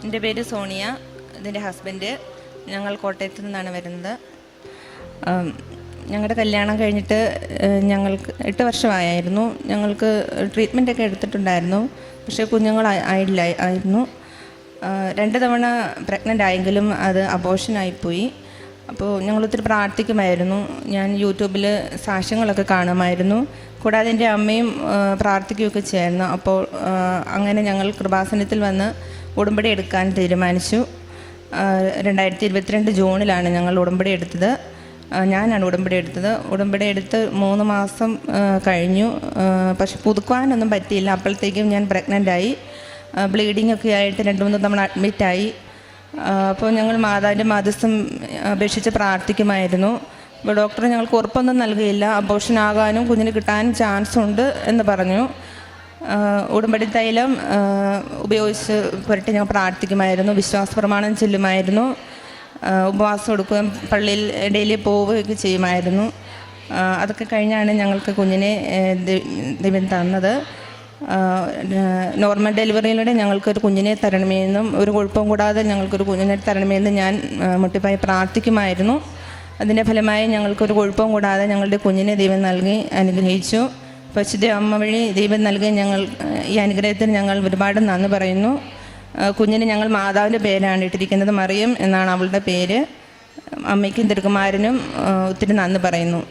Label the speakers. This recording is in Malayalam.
Speaker 1: എൻ്റെ പേര് സോണിയ, ഇതിൻ്റെ ഹസ്ബൻഡ്. ഞങ്ങൾ കോട്ടയത്തു നിന്നാണ് വരുന്നത്. ഞങ്ങളുടെ കല്യാണം കഴിഞ്ഞിട്ട് ഞങ്ങൾക്ക് 8 വർഷമായിരുന്നു. ഞങ്ങൾക്ക് ട്രീറ്റ്മെൻറ്റൊക്കെ എടുത്തിട്ടുണ്ടായിരുന്നു, പക്ഷേ കുഞ്ഞുങ്ങൾ ആയിരുന്നു. 2 തവണ പ്രഗ്നൻ്റ് ആയെങ്കിലും അത് അബോർഷനായിപ്പോയി. അപ്പോൾ ഞങ്ങളൊത്തിരി പ്രാർത്ഥിക്കുമായിരുന്നു. ഞാൻ യൂട്യൂബിൽ സാക്ഷ്യങ്ങളൊക്കെ കാണുമായിരുന്നു. കൂടാതെ എൻ്റെ അമ്മയും പ്രാർത്ഥിക്കുകയൊക്കെ ചെയ്യായിരുന്നു. അപ്പോൾ അങ്ങനെ ഞങ്ങൾ കൃപാസനത്തിൽ വന്ന് ഉടമ്പടി എടുക്കാൻ തീരുമാനിച്ചു. 2022 ജൂണിലാണ് ഞങ്ങൾ ഉടമ്പടി എടുത്തത്. ഞാനാണ് ഉടമ്പടി എടുത്തത്. ഉടമ്പടി എടുത്ത് 3 മാസം കഴിഞ്ഞു. പക്ഷെ പുതുക്കുവാനൊന്നും പറ്റിയില്ല. അപ്പോഴത്തേക്കും ഞാൻ പ്രഗ്നൻ്റായി. ബ്ലീഡിംഗ് ഒക്കെ ആയിട്ട് 2-3 തവണ അഡ്മിറ്റായി. അപ്പോൾ ഞങ്ങൾ മാതാവിൻ്റെ മധ്യസ്ഥം അപേക്ഷിച്ച് പ്രാർത്ഥിക്കുമായിരുന്നു. അപ്പോൾ ഡോക്ടർ ഞങ്ങൾക്ക് ഉറപ്പൊന്നും നൽകിയില്ല. അബോർഷൻ ആകാനും കുഞ്ഞിന് കിട്ടാനും ചാൻസ് ഉണ്ട് എന്ന് പറഞ്ഞു. ഉടമ്പടി തൈലം ഉപയോഗിച്ച് പുരട്ടി ഞങ്ങൾ പ്രാർത്ഥിക്കുമായിരുന്നു. വിശ്വാസ പ്രമാണം ചൊല്ലുമായിരുന്നു. ഉപവാസം എടുക്കുകയും പള്ളിയിൽ ഡെയിലി പോവുകയൊക്കെ ചെയ്യുമായിരുന്നു. അതൊക്കെ കഴിഞ്ഞാണ് ഞങ്ങൾക്ക് കുഞ്ഞിനെ ദൈവം തന്നത്. നോർമൽ ഡെലിവറിയിലൂടെ ഞങ്ങൾക്കൊരു കുഞ്ഞിനെ തരണമെന്നും ഒരു കുഴപ്പവും കൂടാതെ ഞങ്ങൾക്കൊരു കുഞ്ഞിനെ തരണമെന്ന് ഞാൻ മുട്ടിപ്പായി പ്രാർത്ഥിക്കുമായിരുന്നു. അതിൻ്റെ ഫലമായി ഞങ്ങൾക്കൊരു കുഴപ്പവും കൂടാതെ ഞങ്ങളുടെ കുഞ്ഞിനെ ദൈവം നൽകി അനുഗ്രഹിച്ചു. പരിശുദ്ധ അമ്മ വഴി ദൈവം നൽകി ഈ അനുഗ്രഹത്തിന് ഞങ്ങൾ ഒരുപാട് നന്ദി പറയുന്നു. കുഞ്ഞിന് ഞങ്ങൾ മാതാവിൻ്റെ പേരാണ് ഇട്ടിരിക്കുന്നത്. മറിയം എന്നാണ് അവളുടെ പേര്. അമ്മയ്ക്കും തിരുക്കുമാരനും ഒത്തിരി നന്ദി പറയുന്നു.